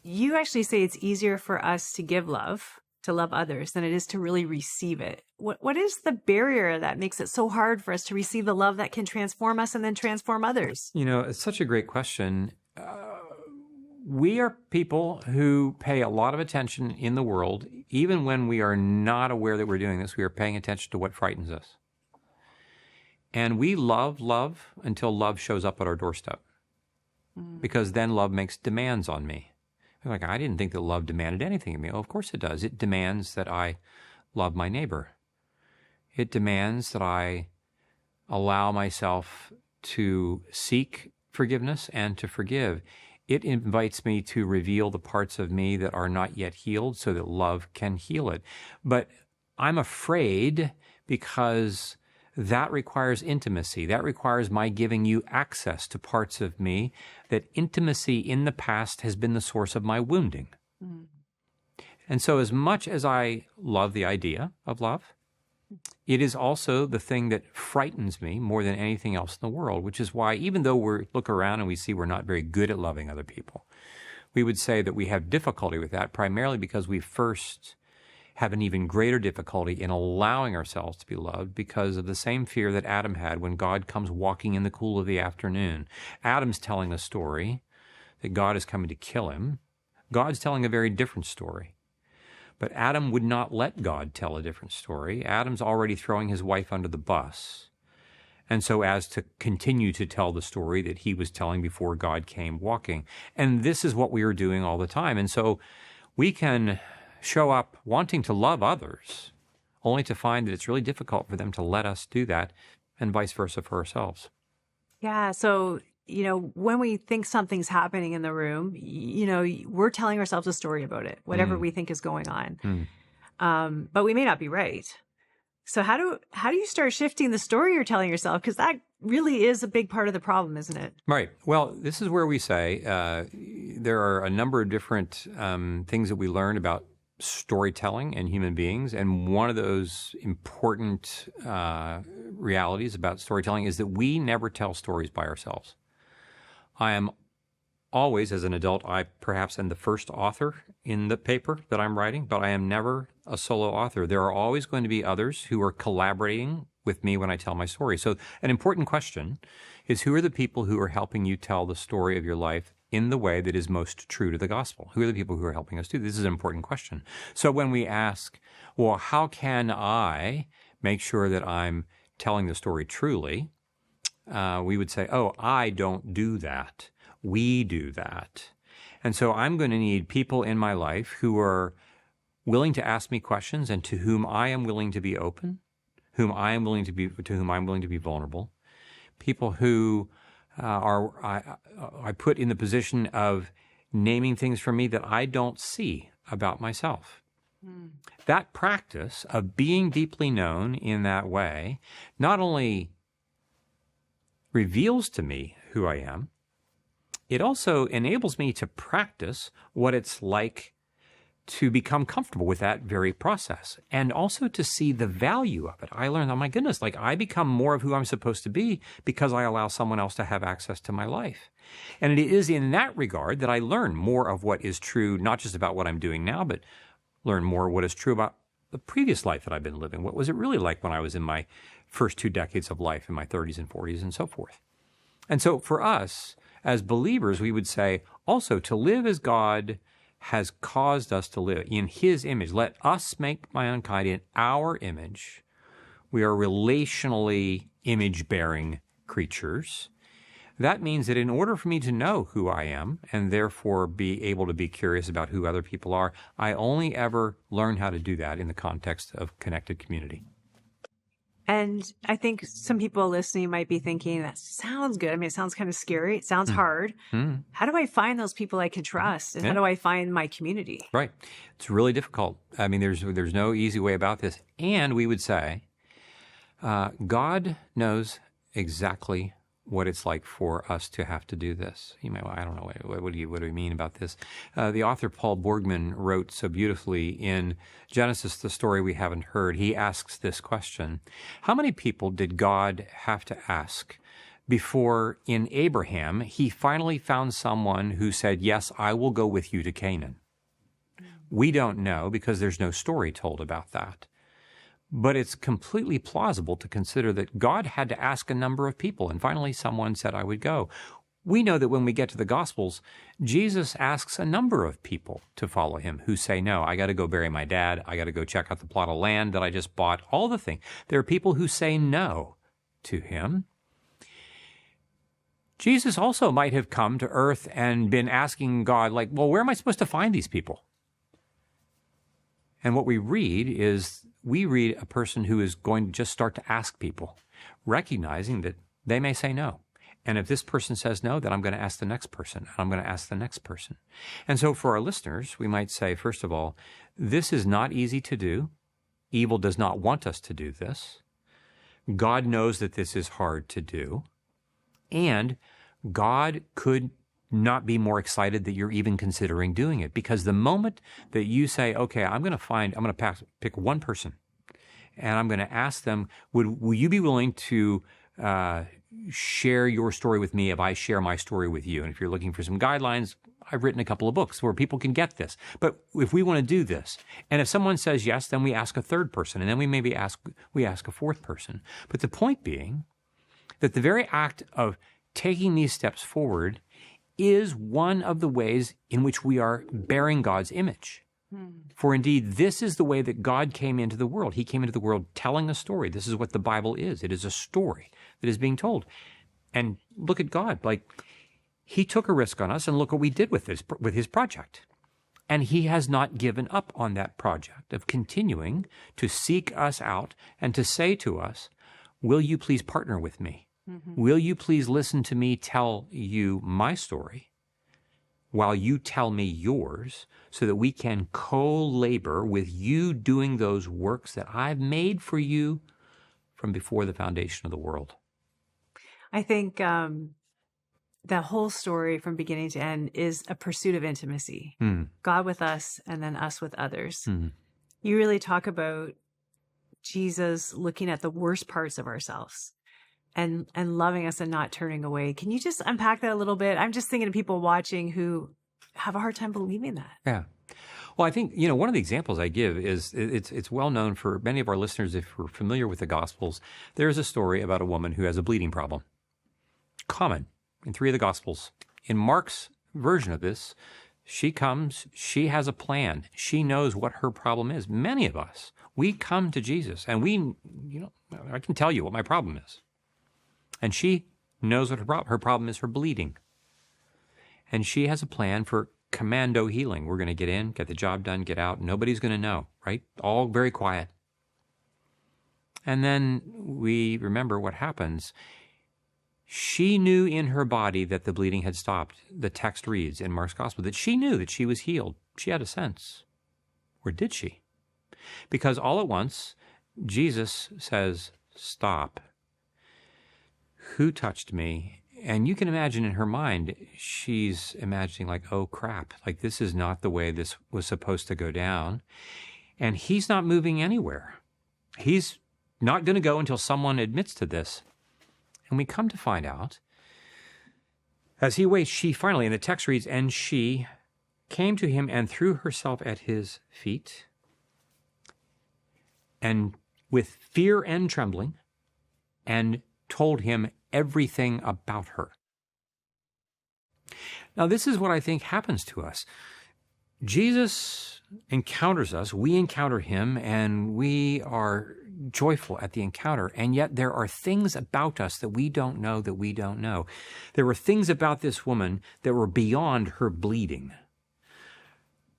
you actually say it's easier for us to give love, to love others, than it is to really receive it. What is the barrier that makes it so hard for us to receive the love that can transform us and then transform others? It's such a great question. We are people who pay a lot of attention in the world. Even when we are not aware that we're doing this, we are paying attention to what frightens us. And we love until love shows up at our doorstep. Because then love makes demands on me. Like, I didn't think that love demanded anything of me. Oh, of course it does. It demands that I love my neighbor. It demands that I allow myself to seek forgiveness and to forgive. It invites me to reveal the parts of me that are not yet healed so that love can heal it. But I'm afraid because that requires intimacy. That requires my giving you access to parts of me that intimacy in the past has been the source of my wounding. And so as much as I love the idea of love, it is also the thing that frightens me more than anything else in the world, which is why even though we look around and we see we're not very good at loving other people, we would say that we have difficulty with that primarily because we first have an even greater difficulty in allowing ourselves to be loved because of the same fear that Adam had when God comes walking in the cool of the afternoon. Adam's telling a story that God is coming to kill him. God's telling a very different story. But Adam would not let God tell a different story. Adam's already throwing his wife under the bus. And so as to continue to tell the story that he was telling before God came walking. And this is what we are doing all the time. And so we can show up wanting to love others, only to find that it's really difficult for them to let us do that, and vice versa for ourselves. Yeah. So, when we think something's happening in the room, we're telling ourselves a story about it, whatever we think is going on. But we may not be right. So how do you start shifting the story you're telling yourself? Because that really is a big part of the problem, isn't it? Right. Well, this is where we say there are a number of different things that we learn about storytelling and human beings. And one of those important realities about storytelling is that we never tell stories by ourselves. I am always, as an adult, I perhaps am the first author in the paper that I'm writing, but I am never a solo author. There are always going to be others who are collaborating with me when I tell my story. So an important question is, who are the people who are helping you tell the story of your life in the way that is most true to the gospel? Who are the people who are helping us do this? This is an important question. So when we ask, well, how can I make sure that I'm telling the story truly? We would say, oh, I don't do that. We do that. And so I'm going to need people in my life who are willing to ask me questions and to whom I am willing to be open, to whom I'm willing to be vulnerable. People who I put in the position of naming things for me that I don't see about myself. That practice of being deeply known in that way not only reveals to me who I am, it also enables me to practice what it's like to become comfortable with that very process, and also to see the value of it. I learned, oh my goodness, I become more of who I'm supposed to be because I allow someone else to have access to my life. And it is in that regard that I learn more of what is true, not just about what I'm doing now, but learn more what is true about the previous life that I've been living. What was it really like when I was in my first 2 decades of life, in my 30s and 40s and so forth? And so for us, as believers, we would say also to live as God has caused us to live in His image. Let us make mankind in our image. We are relationally image-bearing creatures. That means that in order for me to know who I am and therefore be able to be curious about who other people are, I only ever learn how to do that in the context of connected community. And I think some people listening might be thinking, that sounds good. I mean, it sounds kind of scary. It sounds hard. How do I find those people I can trust? And how do I find my community? Right. It's really difficult. I mean, there's no easy way about this. And we would say, God knows exactly what it's like for us to have to do this. You may, well, I don't know, what do you mean about this? The author Paul Borgman wrote so beautifully in Genesis, the story we haven't heard. He asks this question: how many people did God have to ask before in Abraham, he finally found someone who said, yes, I will go with you to Canaan. We don't know because there's no story told about that. But it's completely plausible to consider that God had to ask a number of people, and finally someone said, I would go. We know that when we get to the Gospels, Jesus asks a number of people to follow him who say, no, I got to go bury my dad. I got to go check out the plot of land that I just bought, all the things. There are people who say no to him. Jesus also might have come to earth and been asking God, like, well, where am I supposed to find these people? And what we read a person who is going to just start to ask people, recognizing that they may say no. And if this person says no, then I'm going to ask the next person, and I'm going to ask the next person. And so for our listeners, we might say, first of all, this is not easy to do. Evil does not want us to do this. God knows that this is hard to do. And God could not be more excited that you're even considering doing it. Because the moment that you say, okay, I'm going to pick one person, and I'm going to ask them, will you be willing to share your story with me if I share my story with you? And if you're looking for some guidelines, I've written a couple of books where people can get this. But if we want to do this, and if someone says yes, then we ask a third person, and then we ask a fourth person. But the point being that the very act of taking these steps forward is one of the ways in which we are bearing God's image. For indeed, this is the way that God came into the world. He came into the world telling a story. This is what the Bible is. It is a story that is being told. And look at God. Like, he took a risk on us, and look what we did with his project. And he has not given up on that project of continuing to seek us out and to say to us, will you please partner with me? Mm-hmm. Will you please listen to me tell you my story while you tell me yours, so that we can co-labor with you doing those works that I've made for you from before the foundation of the world? I think the whole story from beginning to end is a pursuit of intimacy. God with us and then us with others. You really talk about Jesus looking at the worst parts of ourselves and loving us and not turning away. Can you just unpack that a little bit? I'm just thinking of people watching who have a hard time believing that. Yeah. Well, I think, one of the examples I give is, it's well known for many of our listeners, if we're familiar with the Gospels, there's a story about a woman who has a bleeding problem. Common in 3 of the Gospels. In Mark's version of this, she comes, she has a plan. She knows what her problem is. Many of us, we come to Jesus and I can tell you what my problem is. And she knows what her problem is, her bleeding. And she has a plan for commando healing. We're going to get in, get the job done, get out. Nobody's going to know, right? All very quiet. And then we remember what happens. She knew in her body that the bleeding had stopped. The text reads in Mark's Gospel that she knew that she was healed. She had a sense. Or did she? Because all at once, Jesus says, stop. Who touched me? And you can imagine in her mind, she's imagining like, oh crap, like this is not the way this was supposed to go down. And he's not moving anywhere. He's not going to go until someone admits to this. And we come to find out, as he waits, she finally, and the text reads, and she came to him and threw herself at his feet, and with fear and trembling, and told him everything about her. Now, this is what I think happens to us. Jesus encounters us, we encounter him, and we are joyful at the encounter, and yet there are things about us that we don't know. There were things about this woman that were beyond her bleeding.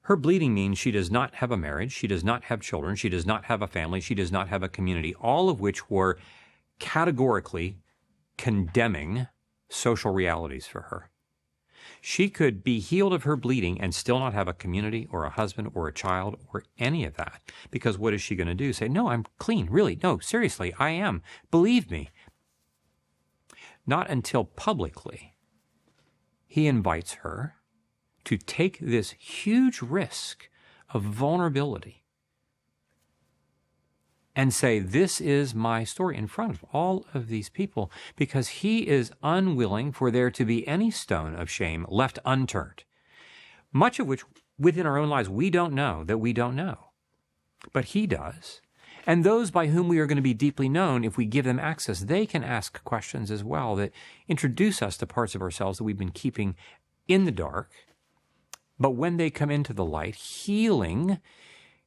Her bleeding means she does not have a marriage, she does not have children, she does not have a family, she does not have a community, all of which were categorically condemning social realities for her. She could be healed of her bleeding and still not have a community or a husband or a child or any of that. Because what is she going to do? Say, no, I'm clean. Really? No, seriously, I am. Believe me. Not until publicly he invites her to take this huge risk of vulnerability. and say, this is my story in front of all of these people, because he is unwilling for there to be any stone of shame left unturned, much of which within our own lives we don't know that we don't know. But he does. And those by whom we are going to be deeply known, if we give them access, they can ask questions as well that introduce us to parts of ourselves that we've been keeping in the dark. But when they come into the light, healing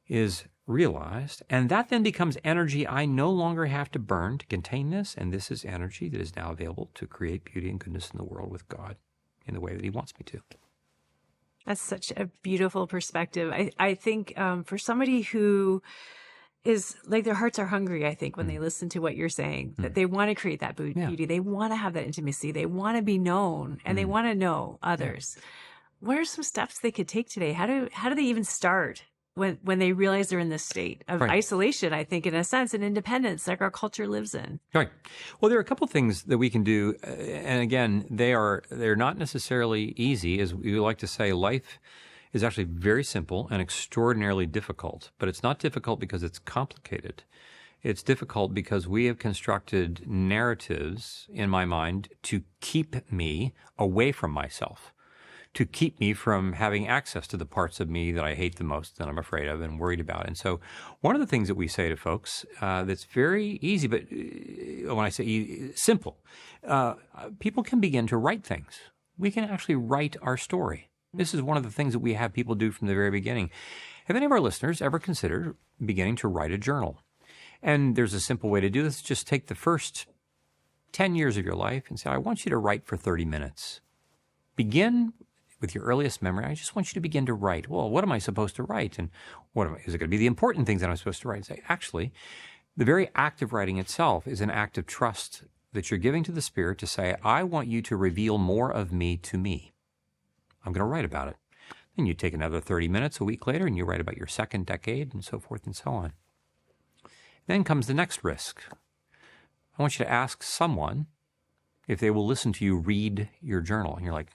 is realized, and that then becomes energy I no longer have to burn to contain this, and this is energy that is now available to create beauty and goodness in the world with God in the way that he wants me to. That's such a beautiful perspective. I think for somebody who is like, their hearts are hungry, I think, when they listen to what you're saying, that they want to create that beauty. They want to have that intimacy. They want to be known, and they want to know others. What are some steps they could take today? How do they even start when they realize they're in this state of isolation, I think, in a sense, and independence, like our culture lives in? Right. Well, there are a couple of things that we can do. And again, they're not necessarily easy. As we like to say, life is actually very simple and extraordinarily difficult. But it's not difficult because it's complicated. It's difficult because we have constructed narratives in my mind to keep me away from myself, to keep me from having access to the parts of me that I hate the most, that I'm afraid of and worried about. And so one of the things that we say to folks that's very easy, but when I say simple, people can begin to write things. We can actually write our story. This is one of the things that we have people do from the very beginning. Have any of our listeners ever considered beginning to write a journal? And there's a simple way to do this. Just take the first 10 years of your life and say, I want you to write for 30 minutes. Begin with your earliest memory. I just want you to begin to write. Well, what am I supposed to write? And is it going to be the important things that I'm supposed to write? And say, actually, the very act of writing itself is an act of trust that you're giving to the Spirit to say, I want you to reveal more of me to me. I'm going to write about it. Then you take another 30 minutes a week later and you write about your second decade and so forth and so on. Then comes the next risk. I want you to ask someone if they will listen to you read your journal. And you're like,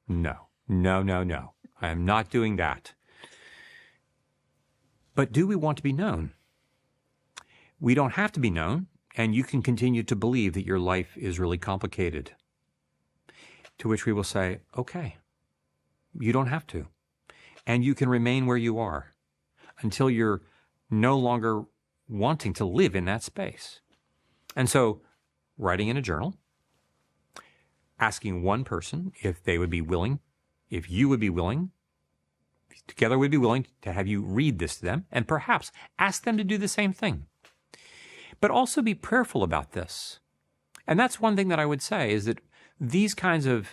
no. I am not doing that. But do we want to be known? We don't have to be known, and you can continue to believe that your life is really complicated. To which we will say, okay, you don't have to. And you can remain where you are until you're no longer wanting to live in that space. And so, writing in a journal, asking one person if they would be willing, if you would be willing, together would be willing to have you read this to them, and perhaps ask them to do the same thing. But also be prayerful about this. And that's one thing that I would say, is that these kinds of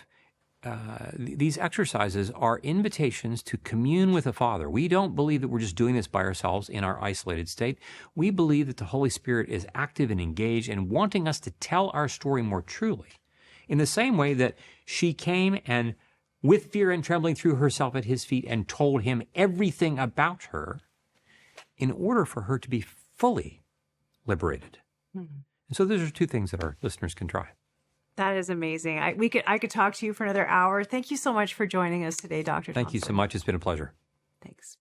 these exercises are invitations to commune with the Father. We don't believe that we're just doing this by ourselves in our isolated state. We believe that the Holy Spirit is active and engaged and wanting us to tell our story more truly. In the same way that she came and with fear and trembling threw herself at his feet and told him everything about her in order for her to be fully liberated. Mm-hmm. And so those are two things that our listeners can try. That is amazing. I could talk to you for another hour. Thank you so much for joining us today, Dr. Thompson. Thank you so much. It's been a pleasure. Thanks.